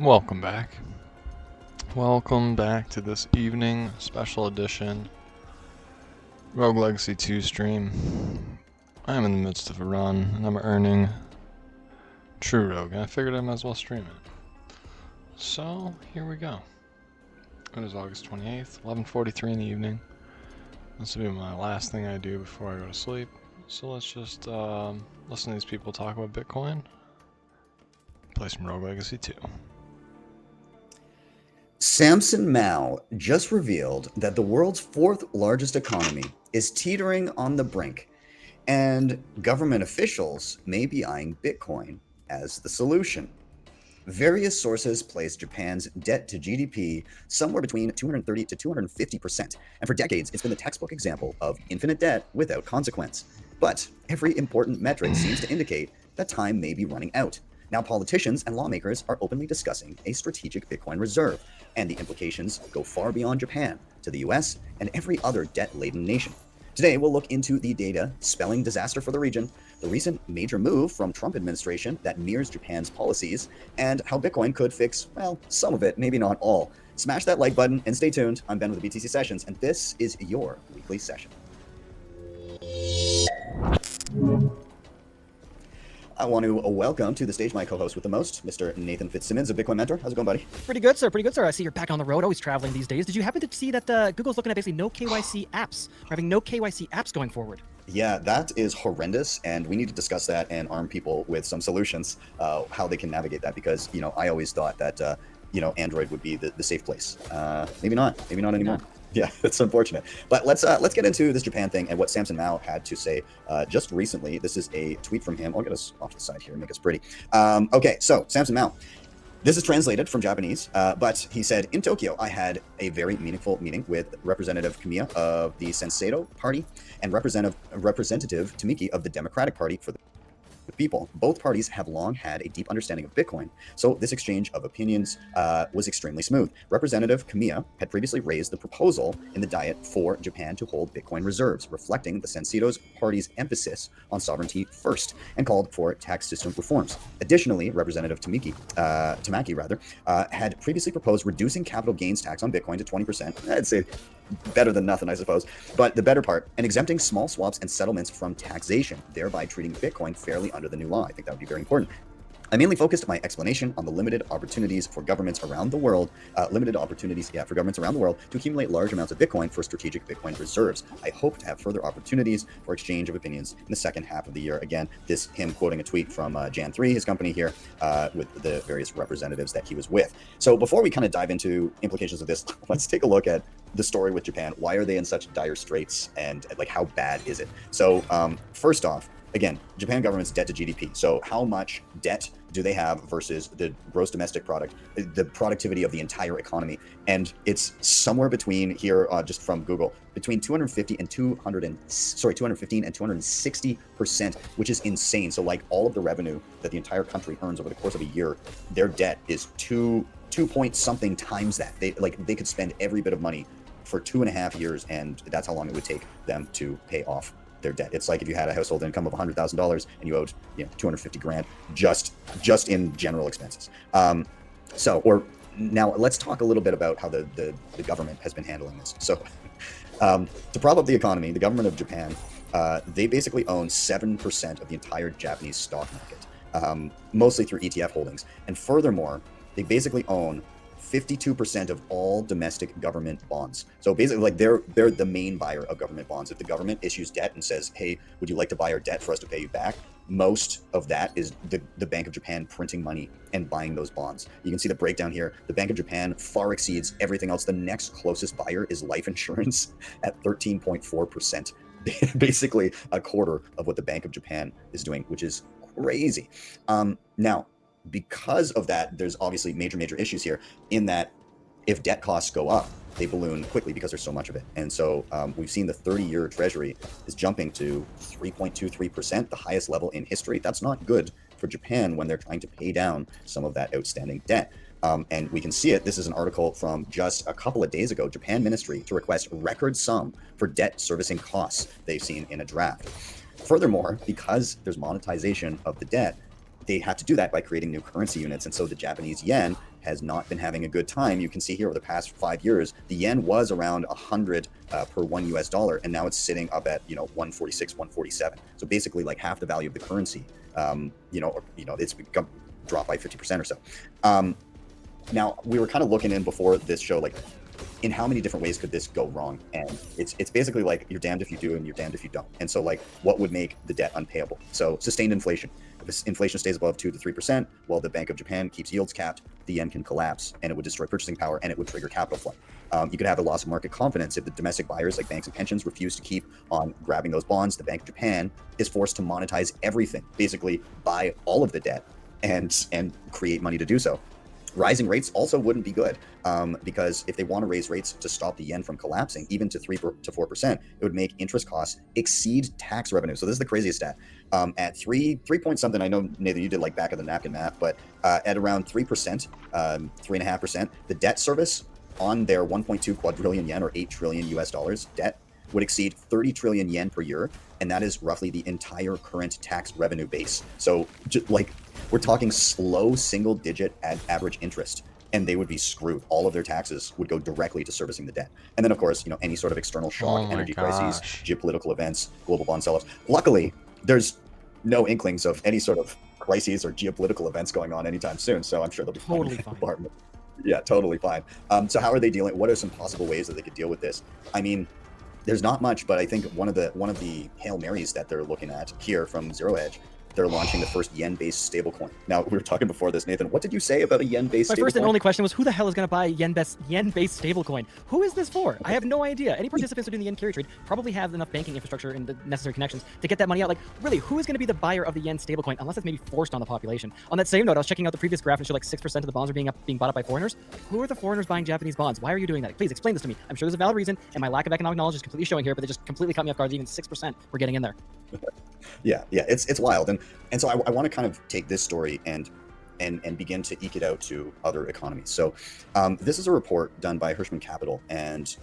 Welcome back. Welcome back to this evening special edition Rogue Legacy 2 stream. I'm in the midst of a run and I'm earning True Rogue, and I figured I might as well stream it. So, here we go. It is August 28th, 11:43 in the evening. This will be my last thing I do before I go to sleep. So let's just listen to these people talk about Bitcoin. Play some Rogue Legacy 2. Samson Mao just revealed that the world's fourth largest economy is teetering on the brink, and government officials may be eyeing Bitcoin as the solution. Various sources place Japan's debt to GDP somewhere between 230 to 250%, and for decades it's been the textbook example of infinite debt without consequence. But every important metric seems to indicate that time may be running out. Now, politicians and lawmakers are openly discussing a strategic Bitcoin reserve, and the implications go far beyond Japan to the US and every other debt-laden nation. Today, we'll look into the data spelling disaster for the region, the recent major move from Trump administration that mirrors Japan's policies, and how Bitcoin could fix, well, some of it, maybe not all. Smash that like button and stay tuned. I'm Ben with the BTC Sessions, and this is your weekly session. I want to welcome to the stage my co-host with the most, Mr. Nathan Fitzsimmons of Bitcoin Mentor. How's it going, buddy? Pretty good, sir. Pretty good, sir. I see you're back on the road, always traveling these days. Did you happen to see that Google's looking at basically no KYC apps? We're having no KYC apps going forward. Yeah, that is horrendous, and we need to discuss that and arm people with some solutions, how they can navigate that, because, I always thought that, Android would be the safe place. Maybe not anymore. No. Yeah, it's unfortunate. But let's get into this Japan thing and what Samson Mao had to say just recently. This is a tweet from him. I'll get us off to the side here and make us pretty. Okay, so Samson Mao. This is translated from Japanese, but he said, in Tokyo, I had a very meaningful meeting with Representative Kamiya of the Senseido Party and Representative Tamiki of the Democratic Party for the people. Both parties have long had a deep understanding of Bitcoin, so this exchange of opinions was extremely smooth. Representative Kamiya had previously raised the proposal in the Diet for Japan to hold Bitcoin reserves, reflecting the Senseido's party's emphasis on sovereignty first, and called for tax system reforms. Additionally, Representative Tamaki had previously proposed reducing capital gains tax on Bitcoin to 20%. I'd say better than nothing, I suppose. But the better part, and exempting small swaps and settlements from taxation, thereby treating Bitcoin fairly under the new law. I think that would be very important. I mainly focused my explanation on the limited opportunities for governments around the world to accumulate large amounts of Bitcoin for strategic Bitcoin reserves. I hope to have further opportunities for exchange of opinions in the second half of the year. Again, this him quoting a tweet from Jan 3, his company here, with the various representatives that he was with. So before we kind of dive into implications of this, let's take a look at the story with Japan. Why are they in such dire straits, and like how bad is it? So first off, again, Japan government's debt to GDP. So how much debt do they have versus the gross domestic product, the productivity of the entire economy? And it's somewhere between here, just from Google, between 215 and 260%, which is insane. So like all of the revenue that the entire country earns over the course of a year, their debt is two point something times that. They could spend every bit of money for 2.5 years, and that's how long it would take them to pay off their debt. It's like if you had a household income of $100,000 and you owed 250 grand just in general expenses. Now let's talk a little bit about how the government has been handling this. So to prop up the economy, the government of Japan, they basically own 7% of the entire Japanese stock market, mostly through ETF holdings. And furthermore, they basically own 52% of all domestic government bonds. So basically, like they're the main buyer of government bonds. If the government issues debt and says, hey, would you like to buy our debt for us to pay you back? Most of that is the Bank of Japan printing money and buying those bonds. You can see the breakdown here. The Bank of Japan far exceeds everything else. The next closest buyer is life insurance at 13.4%. Basically a quarter of what the Bank of Japan is doing, which is crazy. Now, because of that, there's obviously major issues here in that if debt costs go up, they balloon quickly because there's so much of it. And so we've seen the 30-year treasury is jumping to 3.23%, the highest level in history. That's not good for Japan when they're trying to pay down some of that outstanding debt. And we can see it. This is an article from just a couple of days ago. Japan Ministry to request record sum for debt servicing costs they've seen in a draft. Furthermore, because there's monetization of the debt, they had to do that by creating new currency units. And so the Japanese yen has not been having a good time. You can see here over the past 5 years, the yen was around 100 per $1 and now it's sitting up at 146, 147. So basically like half the value of the currency. It's become dropped by 50% or so. Now we were kind of looking in before this show, like in how many different ways could this go wrong? And it's basically like you're damned if you do and you're damned if you don't. And so like what would make the debt unpayable? So sustained inflation. If inflation stays above 2 to 3%, while the Bank of Japan keeps yields capped, the yen can collapse and it would destroy purchasing power and it would trigger capital flow. You could have a loss of market confidence if the domestic buyers like banks and pensions refuse to keep on grabbing those bonds. The Bank of Japan is forced to monetize everything, basically buy all of the debt and create money to do so. Rising rates also wouldn't be good because if they want to raise rates to stop the yen from collapsing, even to 3 to 4%, it would make interest costs exceed tax revenue. So this is the craziest stat. At 3 point something, I know, Nathan, you did like back of the napkin math, but at around 3%, 3.5%, the debt service on their 1.2 quadrillion yen or $8 trillion US dollars debt would exceed 30 trillion yen per year. And that is roughly the entire current tax revenue base. So like we're talking slow single digit average interest, and they would be screwed. All of their taxes would go directly to servicing the debt. And then of course, any sort of external shock, energy crises, geopolitical events, global bond sell-offs. Luckily, there's no inklings of any sort of crises or geopolitical events going on anytime soon. So I'm sure they'll be Totally fine. Yeah, totally fine. So how are they dealing? What are some possible ways that they could deal with this? I mean, there's not much, but I think one of the Hail Marys that they're looking at here from Zero Hedge, they're launching the first yen-based stablecoin. Now, we were talking before this, Nathan. What did you say about a yen-based stablecoin? My first and only question was, who the hell is going to buy yen-based stablecoin? Who is this for? I have no idea. Any participants who are doing the yen carry trade probably have enough banking infrastructure and the necessary connections to get that money out. Like, really, who is going to be the buyer of the yen stablecoin unless it's maybe forced on the population? On that same note, I was checking out the previous graph and it showed like 6% of the bonds are being bought up by foreigners. Who are the foreigners buying Japanese bonds? Why are you doing that? Please explain this to me. I'm sure there's a valid reason, and my lack of economic knowledge is completely showing here, but they just completely caught me off guard. Even 6% we're getting in there. Yeah, it's wild, and so I want to kind of take this story and begin to eke it out to other economies. So this is a report done by Hirschman Capital, and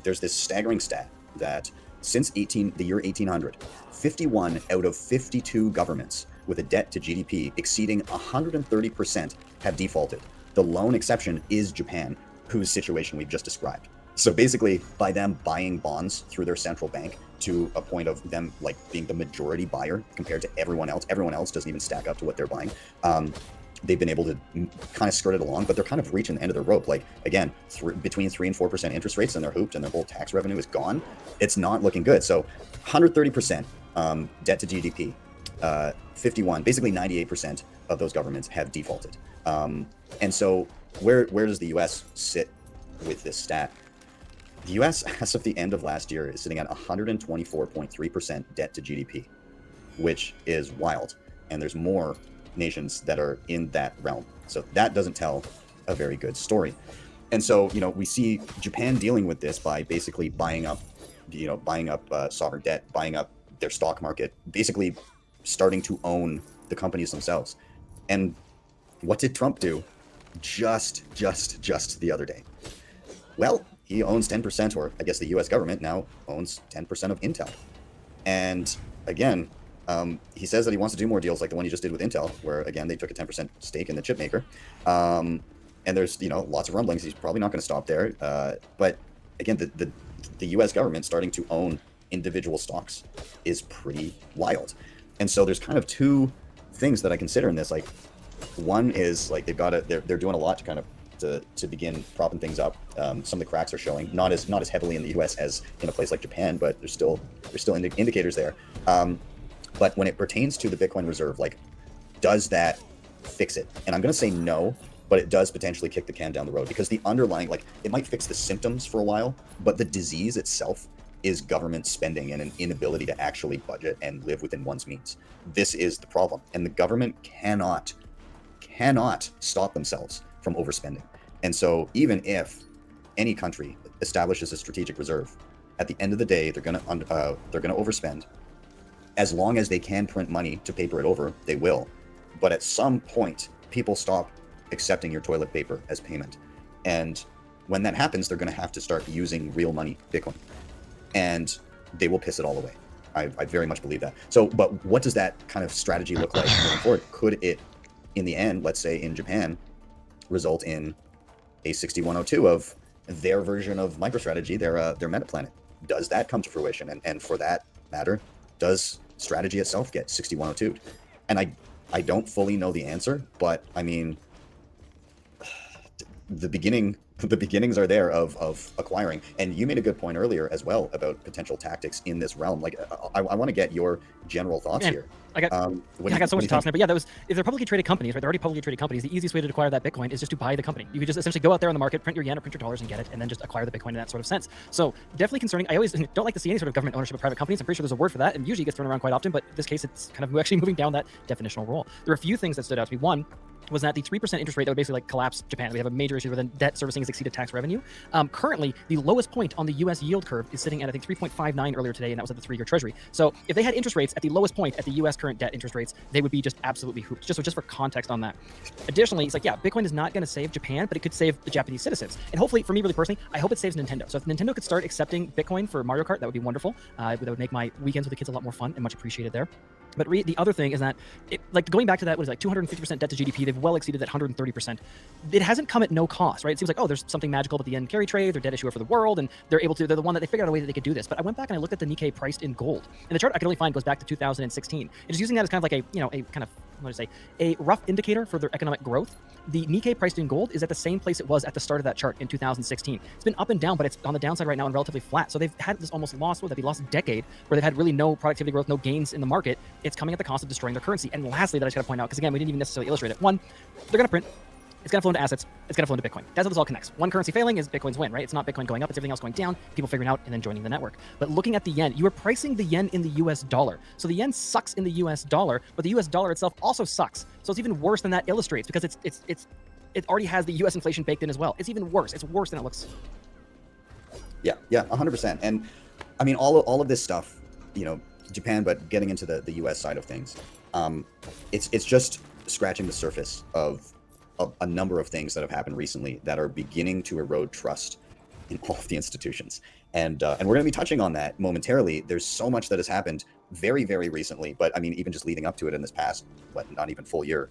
there's this staggering stat that since the year 1800, 51 out of 52 governments with a debt to GDP exceeding 130% have defaulted. The lone exception is Japan, whose situation we've just described. So basically, by them buying bonds through their central bank to a point of them like being the majority buyer compared to everyone else doesn't even stack up to what they're buying. They've been able to kind of skirt it along, but they're kind of reaching the end of their rope. Like again, between 3 and 4% interest rates, and they're hooped, and their whole tax revenue is gone. It's not looking good. So 130% debt to GDP, 51, basically 98% of those governments have defaulted. And so where does the U.S. sit with this stat? The U.S., as of the end of last year, is sitting at 124.3% debt to GDP, which is wild. And there's more nations that are in that realm. So that doesn't tell a very good story. And so, we see Japan dealing with this by basically buying up sovereign debt, buying up their stock market, basically starting to own the companies themselves. And what did Trump do just the other day? Well, he owns 10%, or I guess the U.S. government now owns 10% of Intel. And again, he says that he wants to do more deals like the one he just did with Intel, where again, they took a 10% stake in the chip maker. And there's, lots of rumblings. He's probably not going to stop there. But again, the U.S. government starting to own individual stocks is pretty wild. And so there's kind of two things that I consider in this. Like, one is like they're doing a lot to kind of to begin propping things up. Some of the cracks are showing, not as heavily in the U.S. as in a place like Japan, but there's still indicators there. But when it pertains to the Bitcoin reserve, like, does that fix it? And I'm going to say no, but it does potentially kick the can down the road, because the underlying, like, it might fix the symptoms for a while, but the disease itself is government spending and an inability to actually budget and live within one's means. This is the problem, and the government cannot stop themselves from overspending. And so even if any country establishes a strategic reserve, at the end of the day, they're going to overspend. As long as they can print money to paper it over, they will. But at some point, people stop accepting your toilet paper as payment. And when that happens, they're going to have to start using real money, Bitcoin. And they will piss it all away. I very much believe that. So, but what does that kind of strategy look like moving forward? Could it, in the end, let's say in Japan, result in a 6102 of their version of MicroStrategy, their meta planet? Does that come to fruition? And for that matter, does strategy itself get 6102'd? And I don't fully know the answer, but I mean, the beginnings are there of acquiring. And you made a good point earlier as well about potential tactics in this realm. Like, I want to get your general thoughts here. I got so much to toss in there, but yeah, if they're publicly traded companies, right? They're already publicly traded companies. The easiest way to acquire that Bitcoin is just to buy the company. You could just essentially go out there on the market, print your yen or print your dollars and get it, and then just acquire the Bitcoin in that sort of sense. So definitely concerning. I always don't like to see any sort of government ownership of private companies. I'm pretty sure there's a word for that, and usually it gets thrown around quite often, but in this case, it's kind of actually moving down that definitional role. There are a few things that stood out to me. One was that the 3% interest rate that would basically like collapse Japan. We have a major issue where then debt servicing has exceeded tax revenue. Currently, the lowest point on the U.S. yield curve is sitting at, I think, 3.59 earlier today, and that was at the 3-year Treasury. So if they had interest rates at the lowest point at the U.S. current debt interest rates, they would be just absolutely hooped. Just for context on that. Additionally, it's like, yeah, Bitcoin is not going to save Japan, but it could save the Japanese citizens. And hopefully, for me really personally, I hope it saves Nintendo. So if Nintendo could start accepting Bitcoin for Mario Kart, that would be wonderful. That would make my weekends with the kids a lot more fun and much appreciated there. But the other thing is that, like going back to that, what is it, like 250% debt to GDP, they've well exceeded that 130%. It hasn't come at no cost, right? It seems like, oh, there's something magical about the yen carry trade, they're debt issuer for the world, and they're the one that they figured out a way that they could do this. But I went back and I looked at the Nikkei priced in gold. And the chart I could only find goes back to 2016. And just using that as kind of like a rough indicator for their economic growth. The Nikkei priced in gold is at the same place it was at the start of that chart in 2016. It's been up and down, but it's on the downside right now and relatively flat. So they've had this almost lost decade where they've had really no productivity growth, no gains in the market. It's coming at the cost of destroying their currency. And lastly, that I just got to point out, because again, we didn't even necessarily illustrate it. One, they're going to print. It's going to flow into assets. It's going to flow into Bitcoin. That's how this all connects. One currency failing is Bitcoin's win, right? It's not Bitcoin going up. It's everything else going down, people figuring out and then joining the network. But looking at the yen, you are pricing the yen in the US dollar. So the yen sucks in the US dollar, but the US dollar itself also sucks. So it's even worse than that illustrates because it already has the US inflation baked in as well. It's even worse. It's worse than it looks. Yeah, 100%. And I mean, all of this stuff, Japan, but getting into the US side of things, it's just scratching the surface of a number of things that have happened recently that are beginning to erode trust in all of the institutions. And we're going to be touching on that momentarily. There's so much that has happened very, very recently, but I mean, even just leading up to it in this past, not even full year,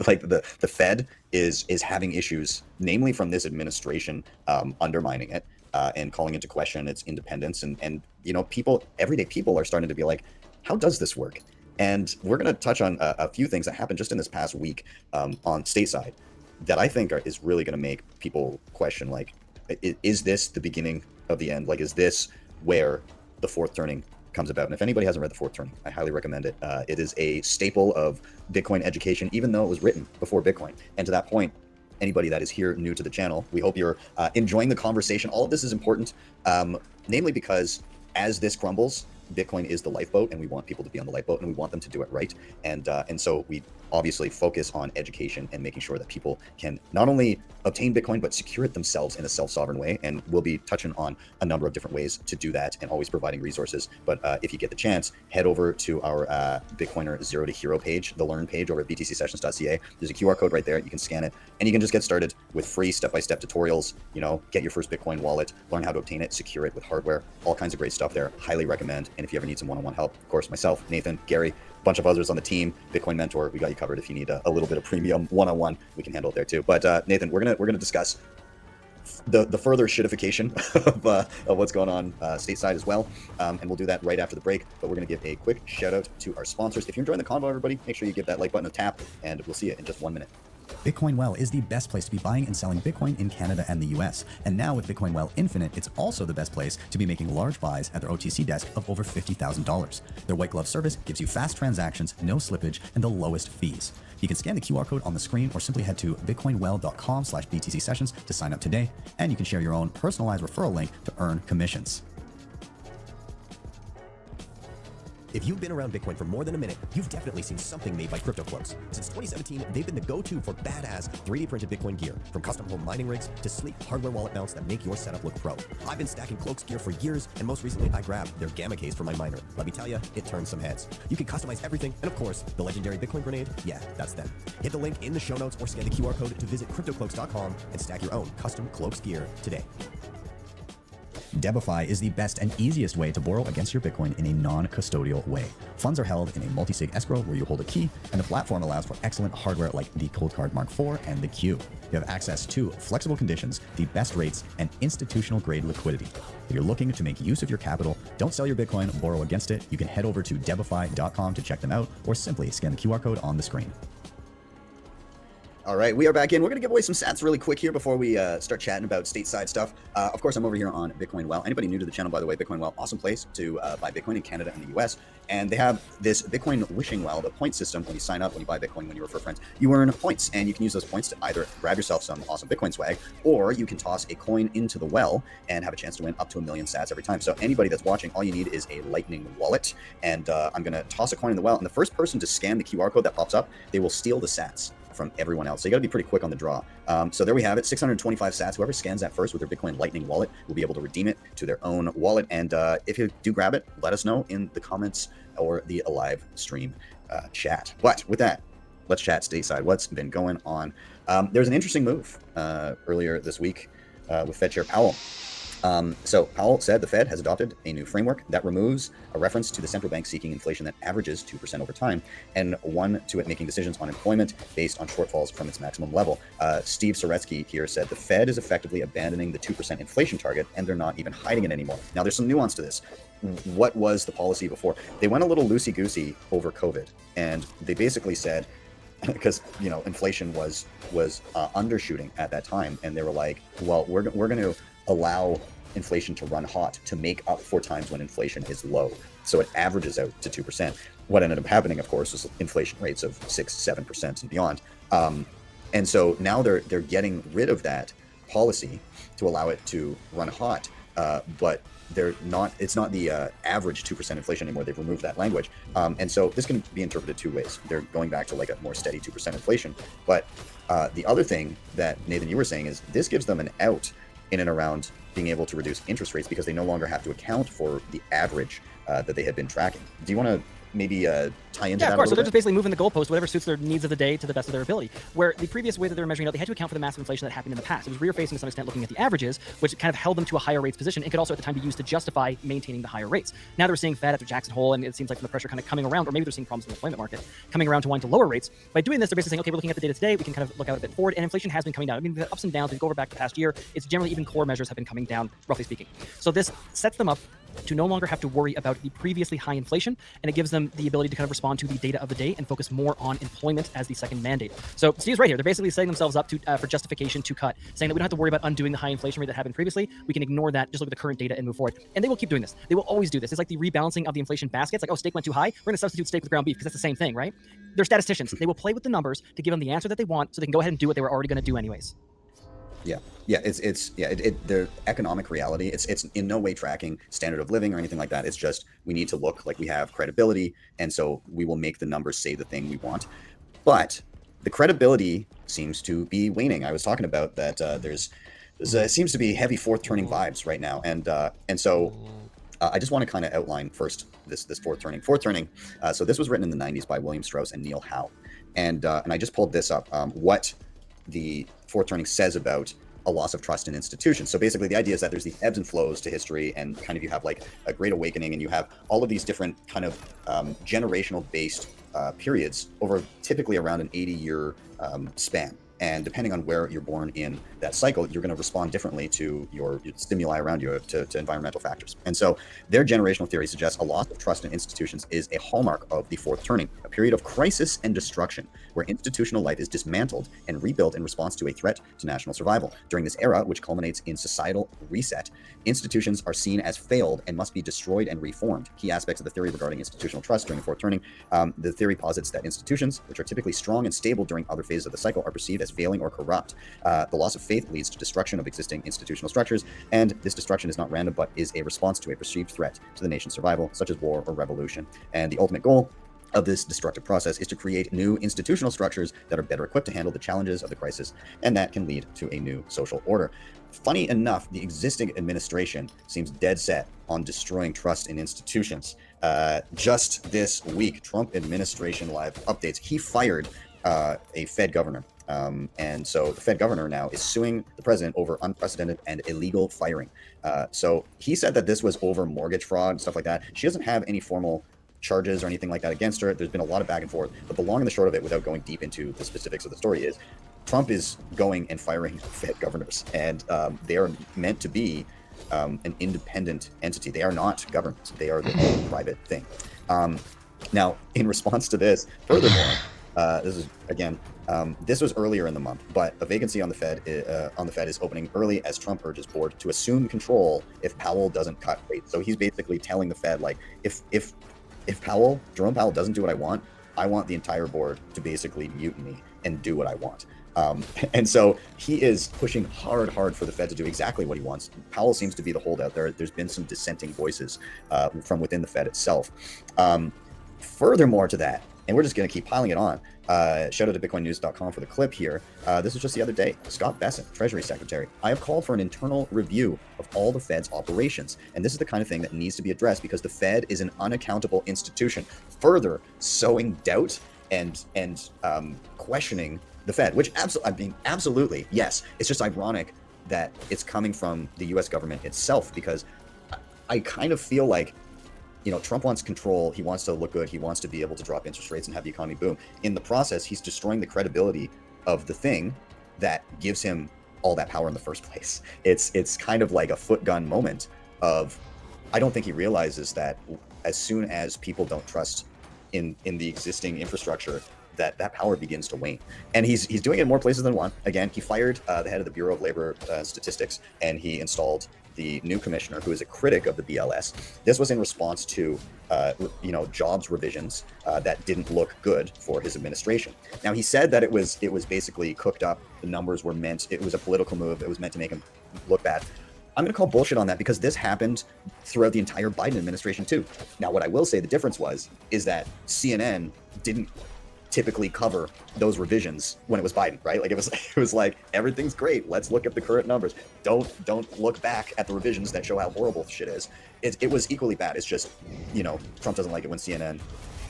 like the Fed is having issues, namely from this administration, undermining it and calling into question its independence. And everyday people are starting to be like, how does this work? And we're going to touch on a few things that happened just in this past week on stateside that I think is really going to make people question, like, is this the beginning of the end? Like, is this where the fourth turning comes about? And if anybody hasn't read The Fourth Turning, I highly recommend it. It is a staple of Bitcoin education, even though it was written before Bitcoin. And to that point, anybody that is here new to the channel, we hope you're enjoying the conversation. All of this is important, namely because as this crumbles, Bitcoin is the lifeboat, and we want people to be on the lifeboat, and we want them to do it right. And so we obviously focus on education and making sure that people can not only obtain Bitcoin, but secure it themselves in a self-sovereign way. And we'll be touching on a number of different ways to do that and always providing resources. But if you get the chance, head over to our Bitcoiner Zero to Hero page, the Learn page over at btcsessions.ca. There's a QR code right there. You can scan it, and you can just get started with free step-by-step tutorials, get your first Bitcoin wallet, learn how to obtain it, secure it with hardware, all kinds of great stuff there. Highly recommend. And if you ever need some one-on-one help, of course, myself, Nathan, Gary, bunch of others on the team, Bitcoin Mentor, we got you covered. If you need a little bit of premium one-on-one, we can handle it there too. But Nathan, we're gonna discuss the further shitification of what's going on stateside as well, and we'll do that right after the break. But we're gonna give a quick shout out to our sponsors. If you're enjoying the convo, everybody, make sure you give that like button a tap, and we'll see you in just 1 minute. Bitcoin Well is the best place to be buying and selling Bitcoin in Canada and the US. And now with Bitcoin Well Infinite, it's also the best place to be making large buys at their OTC desk of over $50,000. Their white glove service gives you fast transactions, no slippage, and the lowest fees. You can scan the QR code on the screen or simply head to bitcoinwell.com/BTC sessions to sign up today. And you can share your own personalized referral link to earn commissions. If you've been around Bitcoin for more than a minute, you've definitely seen something made by CryptoCloaks. Since 2017, they've been the go-to for badass 3D printed Bitcoin gear, from custom home mining rigs to sleek hardware wallet mounts that make your setup look pro. I've been stacking Cloaks gear for years, and most recently I grabbed their Gamma case for my miner. Let me tell you, it turns some heads. You can customize everything, and of course, the legendary Bitcoin grenade, yeah, that's them. Hit the link in the show notes or scan the QR code to visit CryptoCloaks.com and stack your own custom Cloaks gear today. Debify is the best and easiest way to borrow against your Bitcoin in a non-custodial way. Funds are held in a multi-sig escrow where you hold a key, and the platform allows for excellent hardware like the Coldcard Mark IV and the Q. You have access to flexible conditions, the best rates, and institutional-grade liquidity. If you're looking to make use of your capital, don't sell your Bitcoin, borrow against it. You can head over to debify.com to check them out, or simply scan the QR code on the screen. All right, we are back in. We're going to give away some sats really quick here before we start chatting about stateside stuff. Of course, I'm over here on Bitcoin Well. Anybody new to the channel, by the way, Bitcoin Well, awesome place to buy Bitcoin in Canada and the US. And they have this Bitcoin wishing well, the point system. When you sign up, when you buy Bitcoin, when you refer friends, you earn points. And you can use those points to either grab yourself some awesome Bitcoin swag, or you can toss a coin into the well and have a chance to win up to 1 million sats every time. So anybody that's watching, all you need is a Lightning wallet. And I'm going to toss a coin in the well. And the first person to scan the QR code that pops up, they will steal the sats from everyone else. So you got to be pretty quick on the draw. So there we have it, 625 sats. Whoever scans that first with their Bitcoin Lightning wallet will be able to redeem it to their own wallet. And if you do grab it, let us know in the comments or the live stream chat. But with that, let's chat stateside. What's been going on? There's an interesting move earlier this week with Fed Chair Powell. So Powell said the Fed has adopted a new framework that removes a reference to the central bank seeking inflation that averages 2% over time, and one to it making decisions on employment based on shortfalls from its maximum level. Steve Saretsky here said the Fed is effectively abandoning the 2% inflation target, and they're not even hiding it anymore. Now, there's some nuance to this. What was the policy before? They went a little loosey-goosey over COVID, and they basically said, because inflation was undershooting at that time, and they were like, well, we're going to allow inflation to run hot to make up for times when inflation is low. So it averages out to 2%. What ended up happening, of course, was inflation rates of 6-7% and beyond. And so now they're getting rid of that policy to allow it to run hot. But it's not the average 2% inflation anymore. They've removed that language. And so this can be interpreted two ways. They're going back to like a more steady 2% inflation. But the other thing that, Nathan, you were saying is this gives them an out in and around being able to reduce interest rates because they no longer have to account for the average that they had been tracking. Do you want to maybe tie into that? Yeah, of course. So they're bit? just basically moving the goalpost, whatever suits their needs of the day to the best of their ability. Where the previous way that they were measuring out, they had to account for the massive inflation that happened in the past. It was rear-facing to some extent, looking at the averages, which kind of held them to a higher rates position and could also at the time be used to justify maintaining the higher rates. Now they're seeing Fed after Jackson Hole, and it seems like from the pressure kind of coming around, or maybe they're seeing problems in the employment market, coming around to wanting to lower rates. By doing this, they're basically saying, okay, we're looking at the data today, we can kind of look out a bit forward, and inflation has been coming down. I mean, the ups and downs, if you go over back the past year, it's generally even core measures have been coming down, roughly speaking. So this sets them up to no longer have to worry about the previously high inflation, and it gives them the ability to kind of respond to the data of the day and focus more on employment as the second mandate. So Steve's right here. They're basically setting themselves up to for justification to cut, saying that we don't have to worry about undoing the high inflation rate that happened previously. We can ignore that, just look at the current data and move forward. And they will keep doing this. They will always do this. It's like the rebalancing of the inflation baskets. Like, oh, steak went too high. We're going to substitute steak with ground beef because that's the same thing, right? They're statisticians. They will play with the numbers to give them the answer that they want so they can go ahead and do what they were already going to do anyways. Yeah, the economic reality. It's in no way tracking standard of living or anything like that. It's just we need to look like we have credibility, and so we will make the numbers say the thing we want. But the credibility seems to be waning. I was talking about that. There's seems to be heavy fourth turning vibes right now, and so I just want to kind of outline first this fourth turning. So this was written in the 90s by William Strauss and Neil Howe, and I just pulled this up. What the fourth turning says about a loss of trust in institutions. So basically the idea is that there's these ebbs and flows to history, and kind of you have like a great awakening, and you have all of these different kind of generational based periods over typically around an 80-year span. And depending on where you're born in that cycle, you're going to respond differently to your stimuli around you, to environmental factors. And so their generational theory suggests a loss of trust in institutions is a hallmark of the fourth turning, a period of crisis and destruction, where institutional life is dismantled and rebuilt in response to a threat to national survival. During this era, which culminates in societal reset, institutions are seen as failed and must be destroyed and reformed. Key aspects of the theory regarding institutional trust during the fourth turning. The theory posits that institutions, which are typically strong and stable during other phases of the cycle, are perceived as failing or corrupt. The loss of faith leads to destruction of existing institutional structures, and this destruction is not random, but is a response to a perceived threat to the nation's survival, such as war or revolution. And the ultimate goal of this destructive process is to create new institutional structures that are better equipped to handle the challenges of the crisis, and that can lead to a new social order. Funny enough, the existing administration seems dead set on destroying trust in institutions. Just this week, Trump administration live updates. He fired a Fed governor And so the Fed governor now is suing the president over unprecedented and illegal firing. So he said that this was over mortgage fraud and stuff like that. She doesn't have any formal charges or anything like that against her. There's been a lot of back and forth, but the long and the short of it, without going deep into the specifics of the story, is Trump is going and firing Fed governors, and they are meant to be an independent entity. They are not governments. They are their own private thing. Now, in response to this, furthermore, this is again, this was earlier in the month, but a vacancy on the Fed is opening early as Trump urges board to assume control if Powell doesn't cut rates. So he's basically telling the Fed, like, if Jerome Powell doesn't do what I want the entire board to basically mutiny and do what I want. And so he is pushing hard for the Fed to do exactly what he wants. Powell seems to be the holdout there. There's been some dissenting voices from within the Fed itself. Furthermore to that, and we're just going to keep piling it on. Shout out to BitcoinNews.com for the clip here. This was just the other day. Scott Bessent, Treasury Secretary. I have called for an internal review of all the Fed's operations. And this is the kind of thing that needs to be addressed because the Fed is an unaccountable institution, further sowing doubt and questioning the Fed, which absolutely, yes. It's just ironic that it's coming from the U.S. government itself, because I kind of feel like, Trump wants control. He wants to look good. He wants to be able to drop interest rates and have the economy boom. In the process, he's destroying the credibility of the thing that gives him all that power in the first place. It's kind of like a foot gun moment of, I don't think he realizes that as soon as people don't trust in the existing infrastructure, that power begins to wane. And he's doing it in more places than one. Again, he fired the head of the Bureau of Labor Statistics, and he installed the new commissioner, who is a critic of the BLS. This was in response to, jobs revisions that didn't look good for his administration. Now, he said that it was basically cooked up. The numbers were it was a political move. It was meant to make him look bad. I'm going to call bullshit on that, because this happened throughout the entire Biden administration too. Now, what I will say the difference is that CNN didn't typically cover those revisions when it was Biden, right? Like it was like, everything's great. Let's look at the current numbers. Don't look back at the revisions that show how horrible shit is. It was equally bad. It's just, Trump doesn't like it when CNN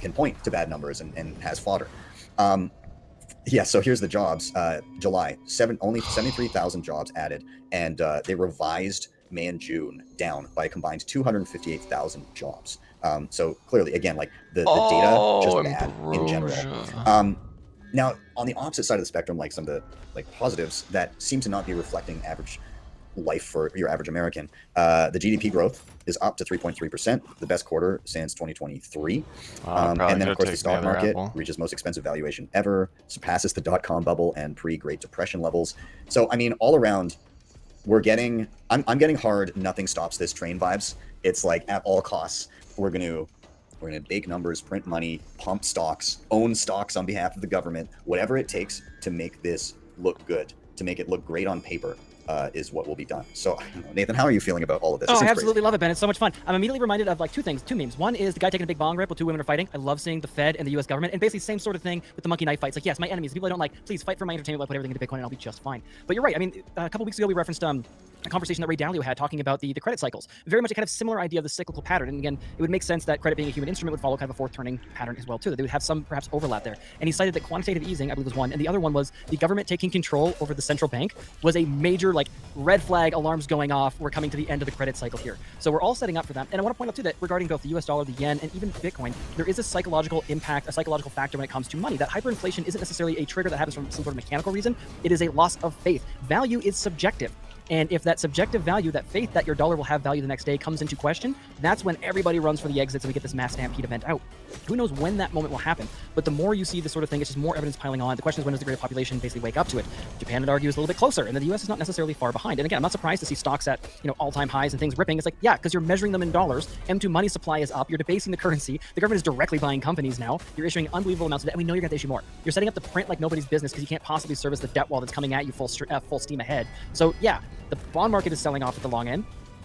can point to bad numbers and has fodder. So here's the jobs. July, only 73,000 jobs added, and they revised May and June down by a combined 258,000 jobs. So clearly, again, like the data just bad in general. Now, on the opposite side of the spectrum, like some of the positives that seem to not be reflecting average life for your average American, the GDP growth is up to 3.3%, the best quarter since 2023. And then, of course, the stock market reaches most expensive valuation ever, surpasses the dot-com bubble and pre-Great Depression levels. So, I mean, all around, I'm getting hard, nothing stops this train vibes. It's like, at all costs, we're gonna bake numbers, print money, pump stocks, own stocks on behalf of the government, whatever it takes to make this look good, to make it look great on paper. Is what will be done. So, Nathan, how are you feeling about all of this? Oh, I absolutely love it, Ben. It's so much fun. I'm immediately reminded of two memes. One is the guy taking a big bong rip while two women are fighting. I love seeing the Fed and the U.S. government, and basically same sort of thing with the monkey knife fights. Like, yes, my enemies, people I don't like, please fight for my entertainment. I'll put everything into Bitcoin and I'll be just fine. But you're right. I mean, a couple weeks ago we referenced a conversation that Ray Dalio had talking about the credit cycles. Very much a kind of similar idea of the cyclical pattern. And again, it would make sense that credit being a human instrument would follow kind of a fourth turning pattern as well too, that they would have some perhaps overlap there. And he cited that quantitative easing, I believe, was one, and the other one was the government taking control over the central bank was a major red flag alarms going off. We're coming to the end of the credit cycle here. So we're all setting up for that. And I want to point out too that regarding both the US dollar, the yen, and even Bitcoin, there is a psychological impact, a psychological factor when it comes to money. That hyperinflation isn't necessarily a trigger that happens from some sort of mechanical reason. It is a loss of faith. Value is subjective. And if that subjective value, that faith that your dollar will have value the next day comes into question, that's when everybody runs for the exits and we get this mass stampede event out. Who knows when that moment will happen? But the more you see this sort of thing, it's just more evidence piling on. The question is, when does the greater population basically wake up to it? Japan, I'd argue, is a little bit closer, and then the US is not necessarily far behind. And again, I'm not surprised to see stocks at all-time highs and things ripping. It's like, yeah, because you're measuring them in dollars. M2 money supply is up. You're debasing the currency. The government is directly buying companies now. You're issuing unbelievable amounts of debt, and we know you're going to issue more. You're setting up the print like nobody's business because you can't possibly service the debt wall that's coming at you full steam ahead. So yeah, the bond market is selling off at the long end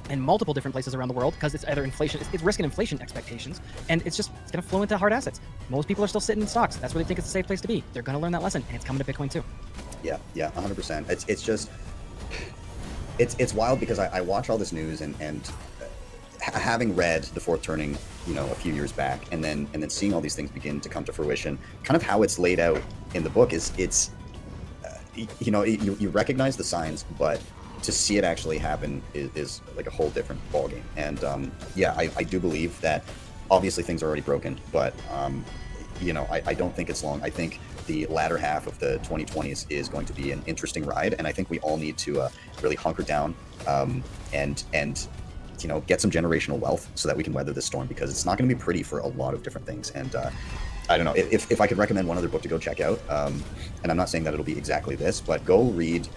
in multiple different places around the world because it's either inflation, it's risk and inflation expectations, and it's going to flow into hard assets. Most people are still sitting in stocks. That's where they think it's a safe place to be. They're going to learn that lesson, and it's coming to Bitcoin too. Yeah, 100%. It's just, it's wild because I watch all this news and having read The Fourth Turning, a few years back, and then seeing all these things begin to come to fruition, kind of how it's laid out in the book is you recognize the signs, but to see it actually happen is like a whole different ballgame. And yeah, I do believe that obviously things are already broken, but I don't think it's long. I think the latter half of the 2020s is going to be an interesting ride, and I think we all need to really hunker down and get some generational wealth so that we can weather this storm, because it's not going to be pretty for a lot of different things. And I don't know if I could recommend one other book to go check out, and I'm not saying that it'll be exactly this, but go read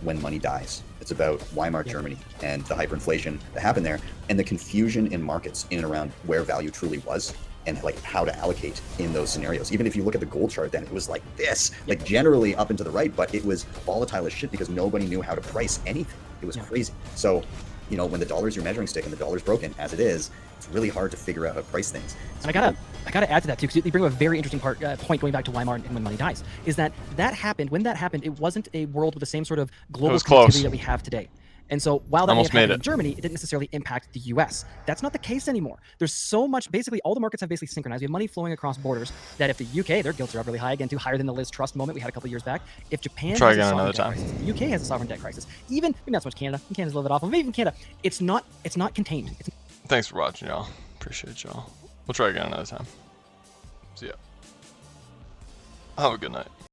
When Money Dies. It's about Weimar Germany and the hyperinflation that happened there, and the confusion in markets in and around where value truly was, and like how to allocate in those scenarios. Even if you look at the gold chart, then it was like this, like generally up and to the right, but it was volatile as shit because nobody knew how to price anything. It was crazy. So, when the dollar's your measuring stick and the dollar's broken, as it is, it's really hard to figure out how to price things. And I gotta add to that too, because you bring up a very interesting point going back to Weimar and When Money Dies, is that happened. When that happened, it wasn't a world with the same sort of global connectivity that we have today. And so while that Almost may have made happened in Germany, it didn't necessarily impact the US. That's not the case anymore. There's so much, basically all the markets have basically synchronized. We have money flowing across borders that if the UK, their gilts are up really high, again, too higher than the Liz Truss moment we had a couple years back. If Japan Try has a again sovereign another debt time. crisis, the UK has a sovereign debt crisis, even, maybe not so much Canada, Canada's a little bit off of, even Canada, it's not contained. Thanks for watching, y'all. Appreciate y'all. We'll try again another time. See ya. Have a good night.